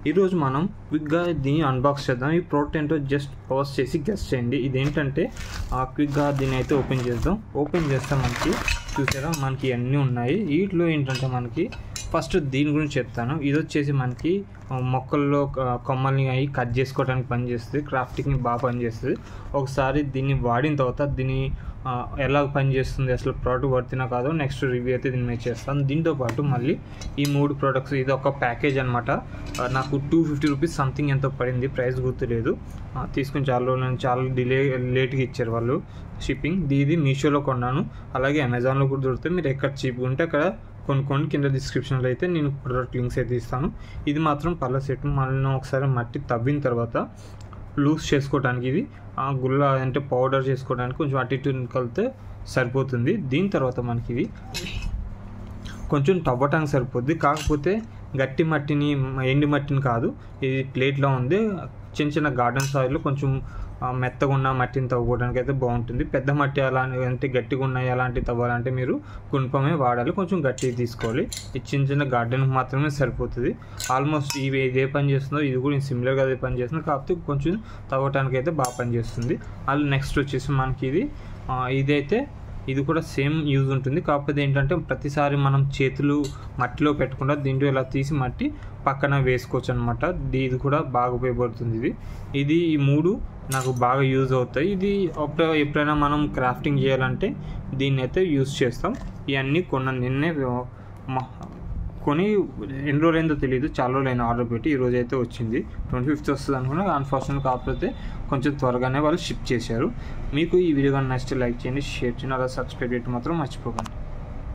ఈరోజు మనం క్విక్గా దీన్ని అన్బాక్స్ చేద్దాం. ఈ ప్రోడక్ట్ ఏంటో జస్ట్ పాజ్ చేసి గెస్ట్ చేయండి. ఇదేంటంటే క్విక్గా దీన్ని అయితే ఓపెన్ చేద్దాం. ఓపెన్ చేస్తే మనకి చూసారా మనకి అన్నీ ఉన్నాయి. వీటిలో ఏంటంటే మనకి ఫస్ట్ దీని గురించి చెప్తాను. ఇది వచ్చేసి మనకి మొక్కల్లో కొమ్మల్ని అవి కట్ చేసుకోవడానికి పనిచేస్తుంది, క్రాఫ్టింగ్ని బాగా పనిచేస్తుంది. ఒకసారి దీన్ని వాడిన తర్వాత దీన్ని ఎలా పనిచేస్తుంది, అసలు ప్రోడక్ట్ వర్తినా కాదో నెక్స్ట్ రివ్యూ అయితే దీని మీద చేస్తాను. దీంతోపాటు మళ్ళీ ఈ 3 ప్రోడక్ట్స్, ఇది ఒక ప్యాకేజ్ అనమాట. నాకు 250 రూపీస్ సంథింగ్ ఎంతో పడింది, ప్రైస్ గుర్తులేదు. తీసుకుని చాలా లేట్గా ఇచ్చారు వాళ్ళు షిప్పింగ్. ఇది మీషోలో కొన్నాను, అలాగే అమెజాన్లో కూడా దొరుకుతుంది. మీరు ఎక్కడ చీప్గా ఉంటే అక్కడ కొన్ని కింద డిస్క్రిప్షన్లో అయితే నేను ప్రోడక్ట్ లింక్స్ అయితే ఇస్తాను. ఇది మాత్రం పళ్ళ సెట్. మళ్ళీ ఒకసారి మట్టి తవ్విన తర్వాత లూజ్ చేసుకోవడానికి, ఇది గుల్ల అంటే పౌడర్ చేసుకోవడానికి కొంచెం అటు ఇటు కలిపితే సరిపోతుంది. దీని తర్వాత మనకి ఇది కొంచెం తవ్వటానికి సరిపోద్ది, కాకపోతే గట్టి మట్టిని ఎండి మట్టిని కాదు, ఇది ప్లేట్లో ఉంది. చిన్న గార్డెన్ సాయిల్లో కొంచెం మెత్తగా ఉన్న మట్టిని తవ్వుకోవడానికి అయితే బాగుంటుంది. పెద్ద మట్టి అంటే గట్టిగా ఉన్నాయి అలాంటివి తవ్వాలంటే మీరు గుణపమే వాడాలి, కొంచెం గట్టిగా తీసుకోవాలి. ఇది చిన్న గార్డెన్కి మాత్రమే సరిపోతుంది. ఆల్మోస్ట్ ఇవి ఇదే పని చేస్తుందో ఇది కూడా సిమిలర్గా అదే పని చేస్తుంది, కాకపోతే కొంచెం తవ్వటానికి అయితే బాగా పనిచేస్తుంది. అలా నెక్స్ట్ వచ్చేసి మనకి ఇదైతే ఇది కూడా సేమ్ యూజ్ ఉంటుంది, కాకపోతే ఏంటంటే ప్రతిసారి మనం చేతులు మట్టిలో పెట్టకుండా దీంట్లో ఇలా తీసి మట్టి పక్కన వేసుకోవచ్చు అనమాట. ఇది కూడా బాగా ఉపయోగపడుతుంది. ఇది ఈ 3 నాకు బాగా యూజ్ అవుతాయి. ఇది ఎప్పుడైనా మనం క్రాఫ్టింగ్ చేయాలంటే దీన్ని అయితే యూజ్ చేస్తాం. ఇవన్నీ నిన్నే కొని ఎన్ని రోజులైందో తెలియదు, చాలా రోజులైన ఆర్డర్ పెట్టి ఈరోజు అయితే వచ్చింది. 25th వస్తుంది అనుకున్నా, అన్ఫార్చునేట్ కాకపోతే కొంచెం త్వరగానే వాళ్ళు షిప్ చేశారు. మీకు ఈ వీడియో కానీ నచ్చితే లైక్ చేయండి, షేర్ చేయండి, అలా సబ్స్క్రైబ్ చేయడం మాత్రం మర్చిపోకండి.